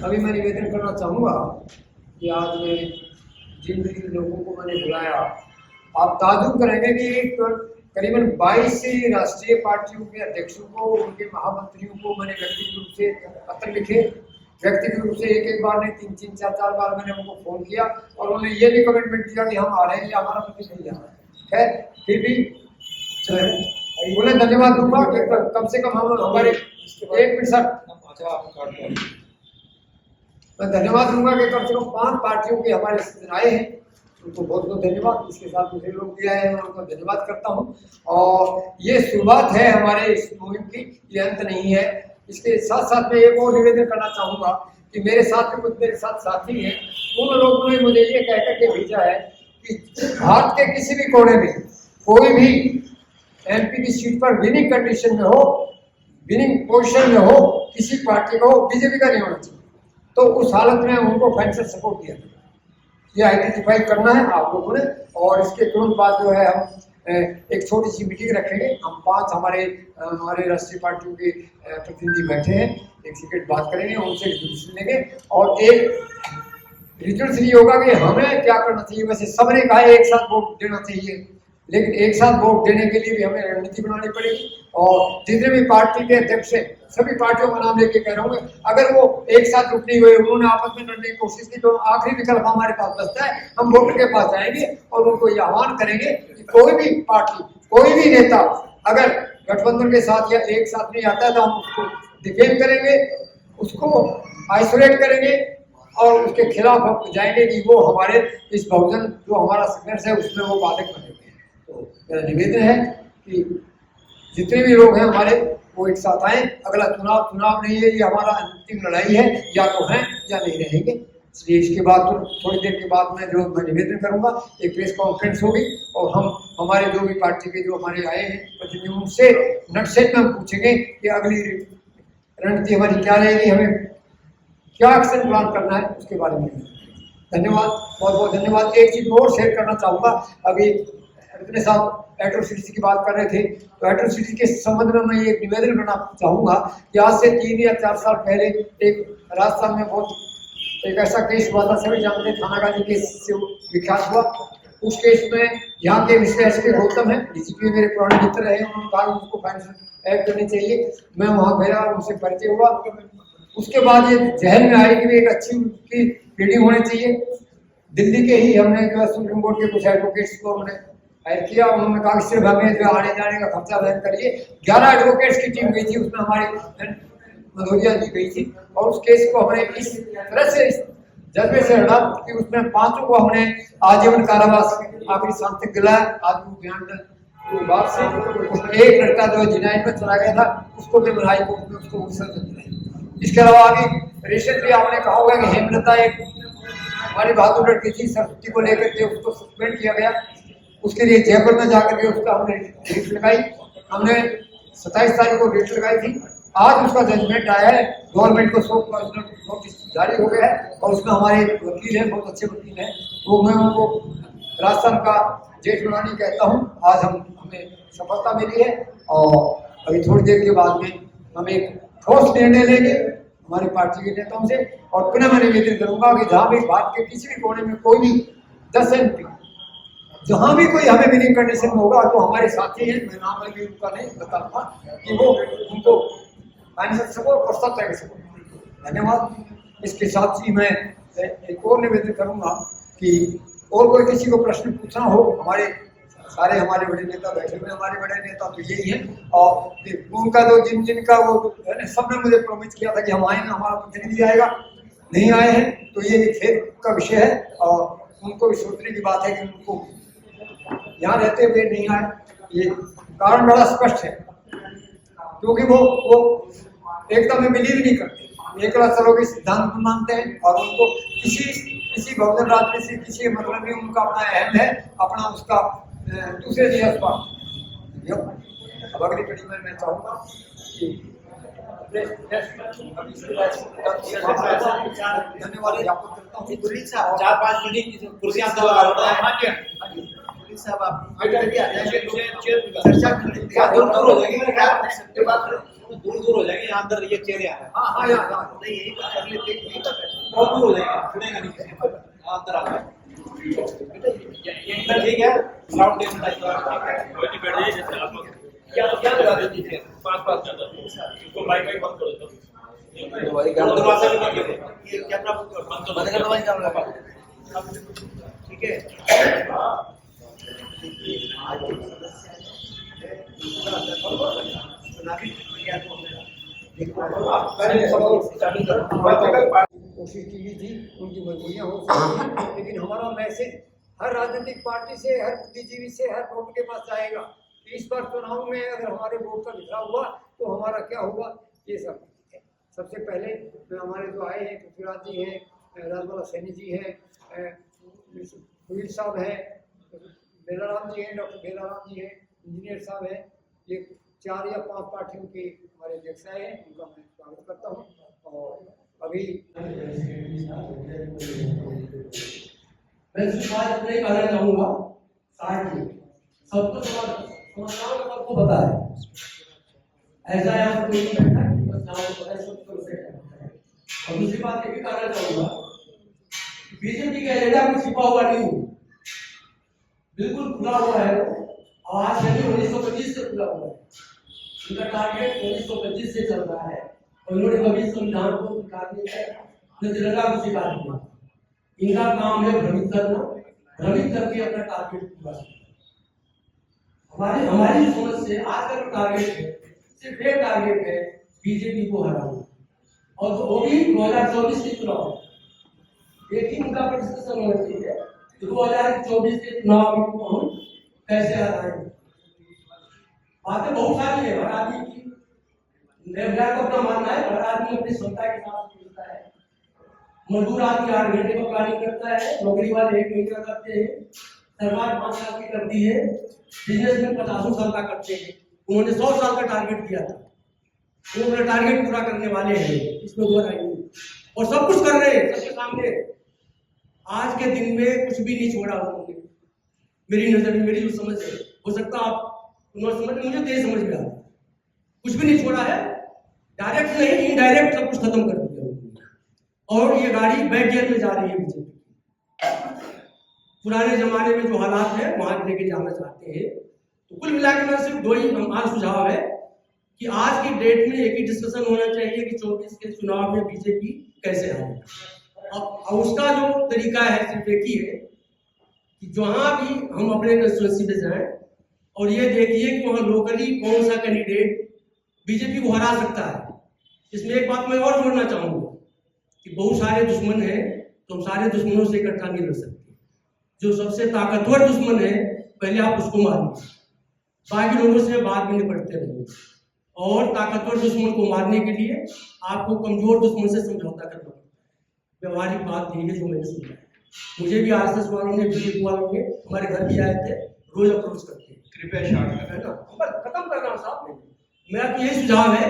अभी मैं निवेदन करना चाहूँगा कि आज मैं जिन भी लोगों को मैंने बुलाया, आप ताजुब करेंगे कि करीबन 22 राष्ट्रीय पार्टियों के अध्यक्षों को, उनके महामंत्रियों को मैंने व्यक्तिगत रूप से पत्र लिखे, व्यक्तिगत रूप से एक बार नहीं 3 4 बार मैंने उनको फोन किया और उन्होंने ये भी कमिटमेंट दिया कि हम आ रहे हैं, हमारा नोटिस नहीं जा रहा है। फिर भी उन्हें धन्यवाद दूंगा कि कम से कम हम हमारे 1 मिनट सर, मैं धन्यवाद दूंगा कि कम से कम 5 पार्टियों के हमारे सदस्य आए हैं, उनको बहुत बहुत धन्यवाद। इसके साथ दूसरे लोग भी आए हैं, मैं उनको धन्यवाद करता हूं। और ये शुरुआत है हमारे इस मुहिम की, ये अंत नहीं है। इसके साथ साथ मैं एक और निवेदन करना चाहूँगा कि मेरे साथ में कुछ मेरे साथ साथी हैं, उन लोगों ने मुझे ये कह करके भेजा है कि भारत के किसी भी कोने में कोई भी MP की सीट पर विनिंग कंडीशन में हो, विनिंग पोजिशन में हो, किसी पार्टी को बीजेपी का नहीं होना चाहिए, तो उस हालत में उनको फाइनेंशियल सपोर्ट दिया जाए। ये आइडेंटिफाई करना है आप लोगों ने। और इसके तुरंत बाद जो है हम एक छोटी सी मीटिंग रखेंगे। हम 5 हमारे राष्ट्रीय पार्टियों के प्रतिनिधि बैठे हैं, एक सेकेंड बात करेंगे, उनसे रिजोल्यूशन लेंगे और एक रिजल्ट ये होगा कि हमें क्या करना चाहिए। वैसे सबने कहा एक साथ वोट देना चाहिए, लेकिन एक साथ वोट देने के लिए भी हमें रणनीति बनानी पड़ेगी। और जितने भी पार्टी के अध्यक्ष हैं, सभी पार्टियों का नाम लेके कह रहा हूँ, अगर वो एक साथ रुक नहीं हुए, उन्होंने आपस में लड़ने की कोशिश की, तो आखिरी विकल्प हमारे पास बचता है, हम वोटर के पास जाएंगे और उनको ये आह्वान करेंगे कि कोई भी पार्टी, कोई भी नेता अगर गठबंधन के साथ या एक साथ नहीं आता है तो हम उसको डिफेम करेंगे, उसको आइसोलेट करेंगे और उसके खिलाफ हम जाएंगे कि वो हमारे इस बहुजन जो हमारा संघर्ष है उसमें वो बाधक बनेंगे। तो मेरा निवेदन है कि जितने भी लोग हैं हमारे, वो एक साथ आए। अगला चुनाव नहीं है, ये हमारा अंतिम लड़ाई है, या तो हैं या नहीं रहेंगे। इसलिए इसके बाद तो थोड़ी देर के बाद मैं निवेदन करूंगा, एक प्रेस कॉन्फ्रेंस होगी और हम हमारे जो भी पार्टी के जो हमारे आए हैं प्रतिनिधि, उनसे नटसेट में हम पूछेंगे कि अगली रणनीति हमारी क्या रहेगी, हमें क्या एक्शन प्लान करना है, उसके बारे में। धन्यवाद, बहुत बहुत धन्यवाद। एक चीज और शेयर करना चाहूँगा, अभी इतने साहब एट्रोसिटी की बात कर रहे थे, तो एट्रोसिटी के संबंध में मैं ये निवेदन करना चाहूँगा कि आज से 3 या 4 साल पहले एक राजस्थान में बहुत एक ऐसा केस हुआ था, सभी जानते, थानागाजी केस से विख्यात हुआ। उस केस में यहाँ के विशेष के गौतम है, DGP मेरे पुराने मित्र रहे, उन्होंने कहा उसको फाइनेंशियल ऐड करनी चाहिए। मैं वहाँ गया, उनसे परिचय हुआ। उसके बाद ये जहन में आई कि एक अच्छी उनकी रीडिंग होनी चाहिए। दिल्ली के ही हमने जो है सुप्रीम कोर्ट के कुछ एडवोकेट्स को हमने हायर किया, उन्होंने कहा कि सिर्फ हमें जो आने जाने का खर्चा वहन करिए। 11 एडवोकेट्स की टीम गई थी, उसमें हमारी मधुरिया जी गई थी और उस केस को हमने इस तरह से जज्बे से लड़ा कि उसमें 5 को हमने आजीवन कारावास आखिरी सांस तक दिलाया। आजीवन बाद से उसमें एक लड़का जो जिनायत में चला गया था, उसको भी हाई कोर्ट में उसको इसके अलावा आगे रिसेंटली आपने कहा होगा कि हेमलता एक हमारी बहादुर लड़की थी, सरस्वती को लेकर के उसको सस्पेंड किया गया। उसके लिए जयपुर में जाकर के उसका हमने रेट लगाई, हमने 27 तारीख को रेट लगाई थी। आज उसका जजमेंट आया है, गवर्नमेंट को 100 नोटिस जारी हो गया है और उसमें हमारे वकील हैं, बहुत अच्छे वकील हैं, तो मैं उनको राजस्थान का जेठ बनानी कहता हूँ। आज हमें सफलता मिली है और अभी थोड़ी देर के बाद में हम एक ठोस निर्णय लेंगे हमारी पार्टी के नेताओं से। और पुनः मैं निवेदन करूंगा कि जहाँ भी भारत के किसी भी कोने में कोई भी 10 MP जहाँ भी कोई हमें विनिंग कंडीशन में होगा, तो हमारे साथी हैं, मैं नाम अभी उनका नहीं बताऊंगा, कि वो उनको फाइनेंशियल सपोर्ट और सब तरह के सपोर्ट। धन्यवाद। इसके साथ ही मैं एक और निवेदन करूंगा कि और कोई किसी को प्रश्न पूछना हो, हमारे बड़े नेता बैठे हुए, हमारे बड़े नेता तो यही हैं और उनका जो जिनका वो सबने मुझे प्रॉमिस किया था कि हम आएंगे, हमारा प्रतिनिधि आएगा, नहीं आए हैं, तो ये खेद का विषय है और उनको भी सोचने की बात है कि उनको यहाँ रहते हुए नहीं आए। ये कारण बड़ा स्पष्ट है, क्योंकि वो एकता में बिलीव नहीं करते, एकला चलो के सिद्धांत मानते हैं और उनको किसी बहुजन राज में से किसी मतलब नहीं, उनका अपना अहम है, अपना उसका दूसरे दिया। अब अगली कड़ी में मैं चाहूँगा कि धन्यवाद ज्ञापन करता हूँ। 4-5 मिनट कुर्सियां साहब आप चर्चा दूर हो जाएगी। दूर दूर हो जाएंगे, यहाँ अंदर ये चेहरे आ रहे हैं। हाँ हाँ यहाँ नहीं यही बात कर लेते हैं, यही तक है। बहुत दूर हो जाएगा, सुनेगा नहीं किसी को। यहाँ अंदर आ जाए। ये इधर ठीक है, साउंड टेबल टाइप का। क्या लगा दीजिए पास इसको माइक में बंद कर दो। दरवाजा भी बंद कर दो, ये कैमरा बंद कर दो। ठीक है। कोशिश की थी, उनकी मजबूरियां हो सकती हैं, लेकिन हमारा मैसेज हर राजनीतिक पार्टी से, हर बुद्धिजीवी से, हर वोट के पास जाएगा कि इस बार चुनाव में अगर हमारे वोट का बिखरा हुआ तो हमारा क्या हुआ, ये सब है। सबसे पहले हमारे जो आए हैं पृथ्वीराज जी हैं, राजमाला सैनी जी हैं, सुनील साहब हैं, बेलाराम जी हैं, डॉक्टर बेलाराम जी हैं, इंजीनियर साहब हैं, ये 4 या 5 पार्टियों के हमारे अध्यक्ष आए हैं, उनका मैं स्वागत करता हूँ। और अभी मैं सिर्फ आज इतना ही कहना चाहूँगा, सबको समस्याओं का सबको पता है, ऐसा यहाँ पर कोई नहीं बैठा कि समस्याओं को पता है, सबको उसे पता है। और दूसरी बात ये भी कहना चाहूँगा, बीजेपी का एजेंडा कुछ छिपा हुआ नहीं है, बिल्कुल खुला हुआ है। और आज नहीं 1925 से खुला हुआ है, उनका टारगेट 1925 से चल रहा है और उन्होंने कभी संविधान को स्वीकार नहीं किया, न तिरंगा को स्वीकार किया। इनका काम है भ्रमित करना, भ्रमित करके अपना टारगेट पूरा करना। हमारी समझ से आज का जो टारगेट है सिर्फ एक टारगेट है, बीजेपी को हराना, और वो भी 2024 के चुनाव। एक ही मुद्दा पर डिस्कशन होना चाहिए, 2024 के चुनाव में हम कैसे हराएंगे। बातें बहुत सारी है, हर आदमी की मेरा तो अपना मानना है, हर आदमी अपनी क्षमता के साथ सोचता है। मजदूर आदमी 8 घंटे का प्लानिंग करता है, नौकरी वाले 1 महीने का करते हैं, सरकार 5 साल की करती है, बिजनेसमैन 50 साल का करते हैं। उन्होंने 100 साल का टारगेट किया था, वो अपना टारगेट पूरा करने वाले हैं, इसमें दो राय नहीं। और सब कुछ कर रहे हैं सबके सामने। आज के दिन में कुछ भी नहीं छोड़ा उन्होंने, मेरी नजर में, मेरी जो समझ है, हो सकता आप समझ, मुझे तेज समझ में आता, कुछ भी नहीं छोड़ा है, डायरेक्ट नहीं इनडायरेक्ट सब कुछ खत्म कर दिया उन्होंने। और ये गाड़ी बैक गियर में जा रही है बीजेपी। पुराने जमाने में जो हालात है वहां लेके जाना चाहते हैं। तो कुल मिलाकर मेरा सिर्फ 2 ही हमारा सुझाव है कि आज की डेट में एक ही डिस्कशन होना चाहिए कि 24 के चुनाव में बीजेपी कैसे आए। अब उसका जो तरीका है सिर्फ एक ही है कि जहां भी हम अपने कंस्टिट्यूएंसी पे जाएं और ये देखिए कि वहां लोकली कौन सा कैंडिडेट बीजेपी को हरा सकता है। इसमें एक बात मैं और जोड़ना चाहूंगा कि बहुत सारे दुश्मन हैं, तो हम सारे दुश्मनों से इकट्ठा नहीं रह सकते। जो सबसे ताकतवर दुश्मन है पहले आप उसको मारिए, बाकी लोगों से बाद में निपटते रहिए। और ताकतवर दुश्मन को मारने के लिए आपको कमजोर दुश्मन से समझौता करना पड़ता है। व्यवहारिक बात यही है जो मैंने सुना है। मुझे भी आरएसएस वालों ने, बीजेपी वालों ने हमारे घर भी आए थे, रोज अप्रोच करते हैं, कृपया शांत है ना, खत्म करना साहब। मेरा तो यही सुझाव है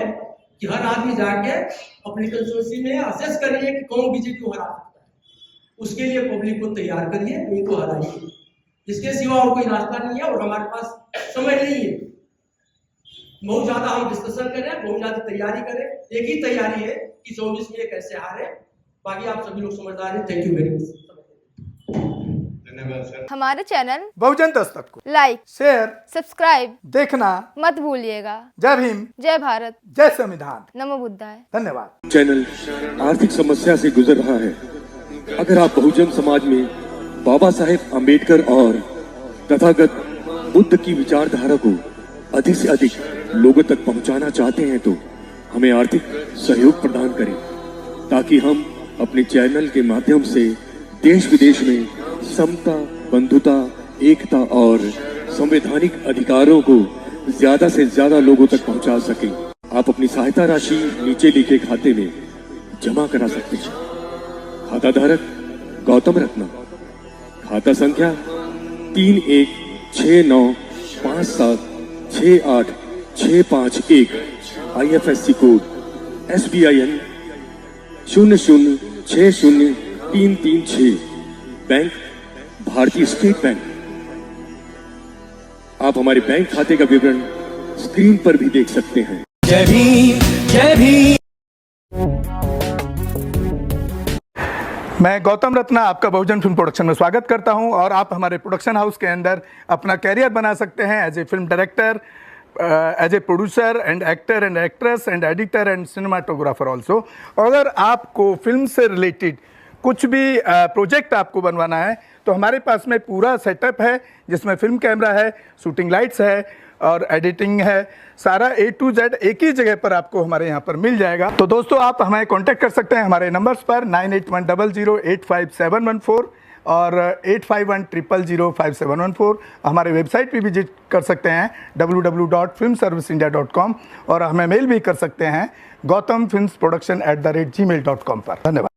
कि हर आदमी जाके अपनी कंस्टिट्यूएंसी में असेस करिए कि कौन बीजेपी को हरा सकता है, उसके लिए पब्लिक को तैयार करिए, इनको हराइए। इसके सिवा और कोई रास्ता नहीं है और हमारे पास समय नहीं है बहुत ज्यादा हम डिस्कशन करें, बहुत ज्यादा तैयारी करें। एक ही तैयारी है कि 24 में कैसे हारे, बाकी आप सभी लोग समझदार हैं। Thank you very much. धन्यवाद सर। हमारे चैनल बहुजन दस्तक को लाइक, शेयर, सब्सक्राइब देखना मत भूलिएगा। जय भीम, जय भारत, जय संविधान, नमो बुद्धाय। धन्यवाद। चैनल आर्थिक समस्या से गुजर रहा है। अगर आप बहुजन समाज में बाबा साहेब आम्बेडकर और तथागत बुद्ध की विचारधारा को अधिक से अधिक लोगों तक पहुंचाना चाहते हैं तो हमें आर्थिक सहयोग प्रदान करें, ताकि हम अपने चैनल के माध्यम से देश विदेश में समता, बंधुता, एकता और संवैधानिक अधिकारों को ज्यादा से ज्यादा लोगों तक पहुंचा सकें। आप अपनी सहायता राशि नीचे लिखे खाते में जमा करा सकते हैं। खाता धारक गौतम रत्ना, खाता संख्या 3169576865 IFSC कोड SBIN 0060336, बैंक भारतीय स्टेट बैंक। आप हमारे बैंक खाते का विवरण स्क्रीन पर भी देख सकते हैं। जय भीम जय भीम। मैं गौतम रत्ना आपका बहुजन फिल्म प्रोडक्शन में स्वागत करता हूं और आप हमारे प्रोडक्शन हाउस के अंदर अपना कैरियर बना सकते हैं as a film director, as a producer and actor and actress and editor and cinematographer also. अगर आपको फिल्म से रिलेटेड कुछ भी प्रोजेक्ट आपको बनवाना है तो हमारे पास में पूरा सेटअप है, जिसमें फिल्म कैमरा है, शूटिंग लाइट्स है और एडिटिंग है। सारा A to Z एक ही जगह पर आपको हमारे यहाँ पर मिल जाएगा। तो दोस्तों आप हमें कांटेक्ट कर सकते हैं हमारे नंबर्स पर 9810085714 और 8510005714। हमारे वेबसाइट पे विजिट कर सकते हैं www.filmserviceindia.com और हमें मेल भी कर सकते हैं gautamfilmsproduction@gmail.com पर। धन्यवाद।